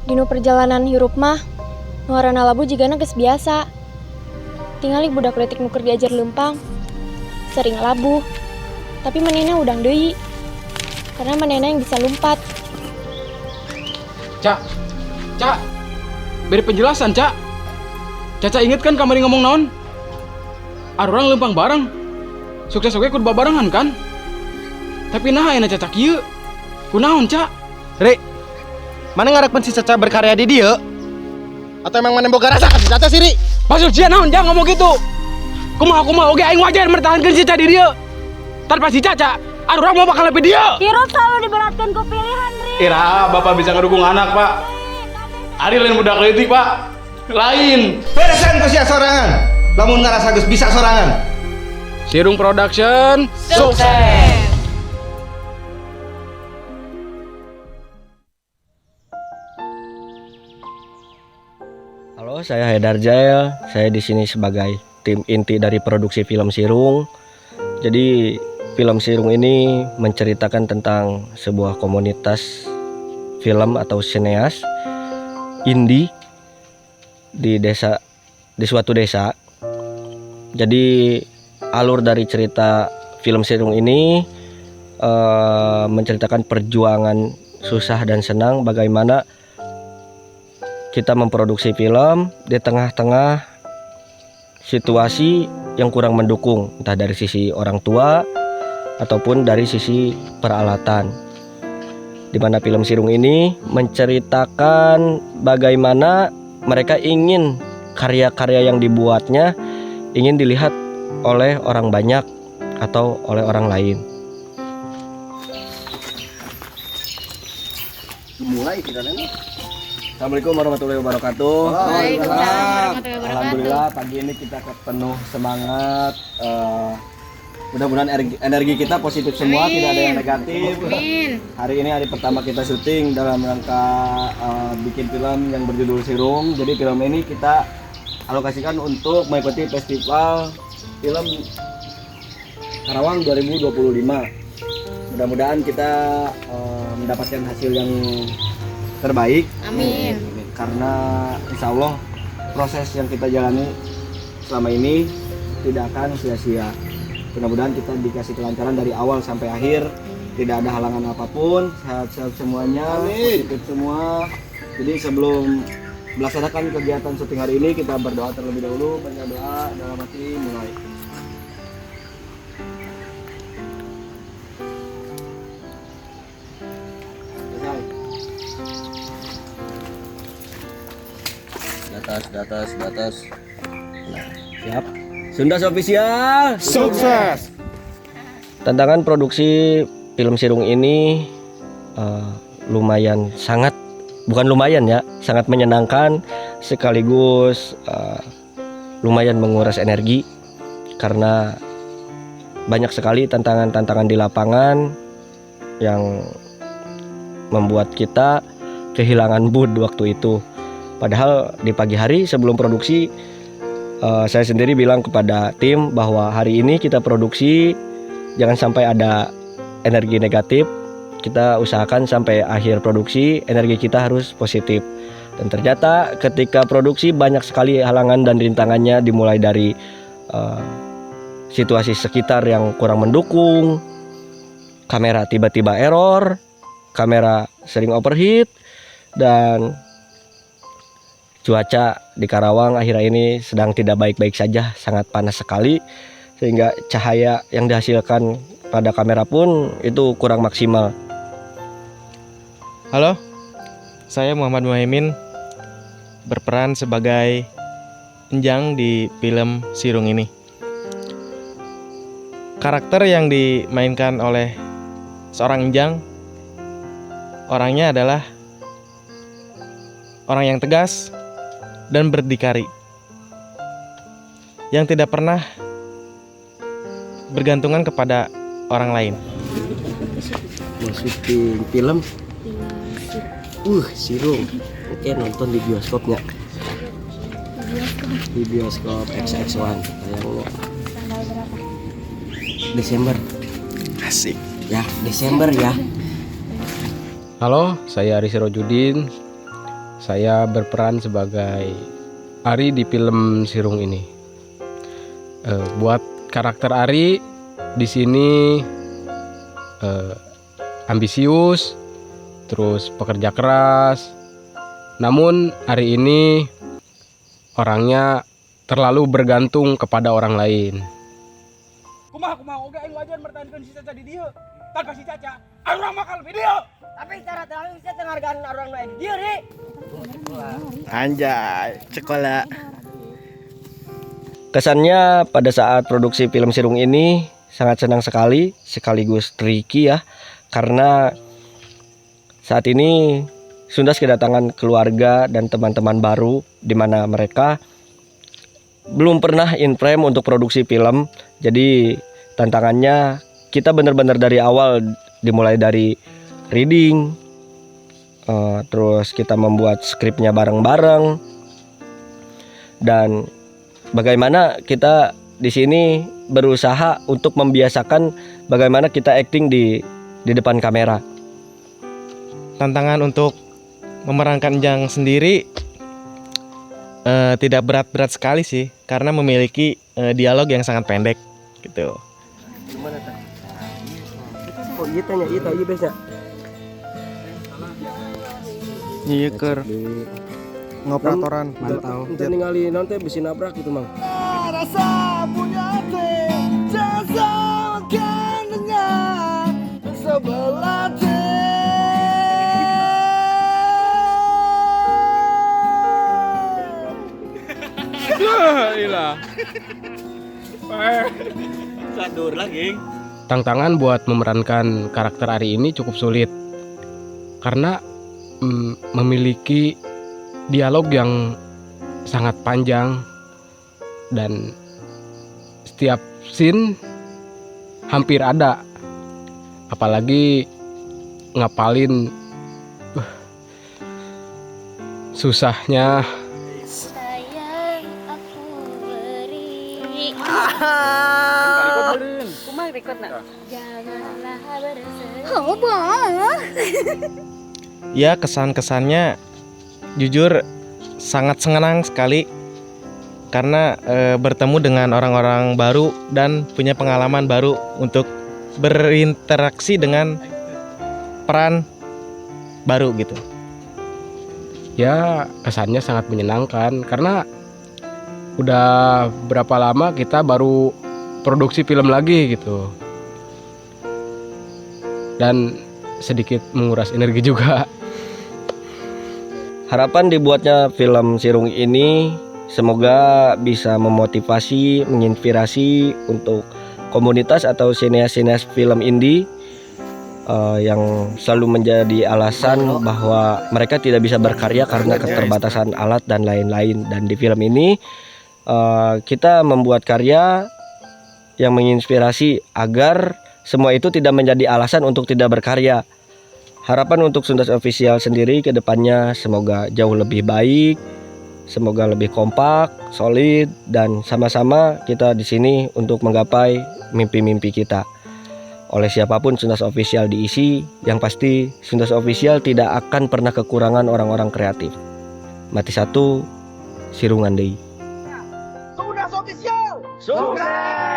Dino perjalanan hirup mah, nuarana labu jigana geus biasa. Tingali budak letik nuker diajar lempang, sering labu. Tapi manehna udang deui, karena manehna yang bisa lompat. Cak, beri penjelasan, Cak. Caca inget kan kamari ngomong naon? Arurang lempang bareng. Sukses oke kudu barengan kan? Tapi nah ayeuna Caca kieu. Kunaon, Cak? Rek, mana ngarepen si Caca berkarya di dia? Atau emang mana boga rasa ka si Caca sih, Ri? Maksud sia naon jangan ngomong gitu. Kumaha oge aing wajar mertahankeun si Caca di dieu. Tanpa si Caca, arurang mau bakal lebih dia. Hirup selalu diberatkan ke pilihan, Ri. Ira, Bapak bisa ngedukung anak, Pak. Ari lain budak leutik, Pak. Lain. Beresan ku sia sorangan. Lamun ngarasa geus bisa sorangan. Sirung Production Sukses. Halo, saya Haidar Jael. Saya di sini sebagai tim inti dari produksi film Sirung. Jadi, film Sirung ini menceritakan tentang sebuah komunitas film atau sineas indie di suatu desa. Jadi, alur dari cerita film Sirung ini menceritakan perjuangan susah dan senang bagaimana kita memproduksi film di tengah-tengah situasi yang kurang mendukung, entah dari sisi orang tua ataupun dari sisi peralatan. Di mana film Sirung ini menceritakan bagaimana mereka ingin karya-karya yang dibuatnya ingin dilihat oleh orang banyak atau oleh orang lain. Mulai kita nih. Assalamualaikum warahmatullahi wabarakatuh. Alhamdulillah pagi ini kita penuh semangat. Mudah-mudahan energi kita positif semua, tidak ada yang negatif. Hari ini hari pertama kita syuting dalam rangka bikin film yang berjudul Sirung. Jadi film ini kita alokasikan untuk mengikuti festival film Karawang 2025. Mudah-mudahan kita mendapatkan hasil yang terbaik. Amin. Karena insya Allah proses yang kita jalani selama ini tidak akan sia-sia. Mudah-mudahan kita dikasih kelancaran dari awal sampai akhir, tidak ada halangan apapun, sehat-sehat semuanya, positif semua. Jadi sebelum melaksanakan kegiatan syuting hari ini, kita berdoa terlebih dahulu. Baca doa dalam hati, mulai. Di atas. Nah, siap. Sundas Official. Sukses. Tantangan produksi film Sirung ini lumayan sangat menyenangkan sekaligus lumayan menguras energi karena banyak sekali tantangan-tantangan di lapangan yang membuat kita kehilangan mood waktu itu. Padahal di pagi hari sebelum produksi saya sendiri bilang kepada tim bahwa hari ini kita produksi jangan sampai ada energi negatif. Kita usahakan sampai akhir produksi energi kita harus positif. Dan ternyata ketika produksi banyak sekali halangan dan rintangannya, dimulai dari situasi sekitar yang kurang mendukung, kamera tiba-tiba error, kamera sering overheat, dan cuaca di Karawang akhir ini sedang tidak baik-baik saja, sangat panas sekali sehingga cahaya yang dihasilkan pada kamera pun itu kurang maksimal. Halo, saya Muhammad Muhaimin berperan sebagai Enjang di film Sirung ini. Karakter yang dimainkan oleh seorang Enjang, orangnya adalah orang yang tegas dan berdikari, yang tidak pernah bergantungan kepada orang lain. Syuting film Sirung. Oke, nonton di bioskopnya. Di bioskop XX1 tayangnya Desember. Asik. Ya, Desember ya. Halo, saya Aris Rojudin. saya berperan sebagai Ari di film Sirung ini. Buat karakter Ari di sini ambisius, terus pekerja keras. Namun Ari ini orangnya terlalu bergantung kepada orang lain. Kumaha oge aing wajan mertahankeun si Caca di dieu. Tanpa si Caca, urang bakal di dieu. Tapi cara terlalu bisa menghargaan orang lain dia ri. Anjay, sekolah. Kesannya pada saat produksi film Sirung ini sangat senang sekali, sekaligus tricky ya, karena saat ini Sundas kedatangan keluarga dan teman-teman baru di mana mereka belum pernah in frame untuk produksi film. Jadi tantangannya kita benar-benar dari awal, dimulai dari reading, terus kita membuat skripnya bareng-bareng, dan bagaimana kita di sini berusaha untuk membiasakan bagaimana kita acting di depan kamera. Tantangan untuk memerankan Enjang sendiri tidak berat-berat sekali sih, karena memiliki dialog yang sangat pendek gitu. Oh iya tanya iya tahu iya biasa. Iya ker. Ngoperatoran. Mantau. Untuk ningali nanti besi nabrak gitu mang. Rasa punya teh jasa makan dengan sebelah Tantangan buat memerankan karakter Ari ini cukup sulit karena memiliki dialog yang sangat panjang dan setiap scene hampir ada, apalagi ngapalin susahnya. Sayang aku beri Kumang record nak. janganlah bersedih. Ya, kesan-kesannya jujur sangat senang sekali karena bertemu dengan orang-orang baru dan punya pengalaman baru untuk berinteraksi dengan peran baru gitu. Ya, kesannya sangat menyenangkan karena udah berapa lama kita baru produksi film lagi gitu. Dan sedikit menguras energi juga. Harapan dibuatnya film Sirung ini semoga bisa memotivasi, menginspirasi untuk komunitas atau sineas-sineas film indie yang selalu menjadi alasan bahwa mereka tidak bisa berkarya karena keterbatasan alat dan lain-lain. Dan di film ini kita membuat karya yang menginspirasi agar semua itu tidak menjadi alasan untuk tidak berkarya. Harapan untuk Sundas Official sendiri ke depannya semoga jauh lebih baik, semoga lebih kompak, solid, dan sama-sama kita di sini untuk menggapai mimpi-mimpi kita. Oleh siapapun Sundas Official diisi, yang pasti Sundas Official tidak akan pernah kekurangan orang-orang kreatif. Mati satu, sirungan deui. Sundas Official. Sukses.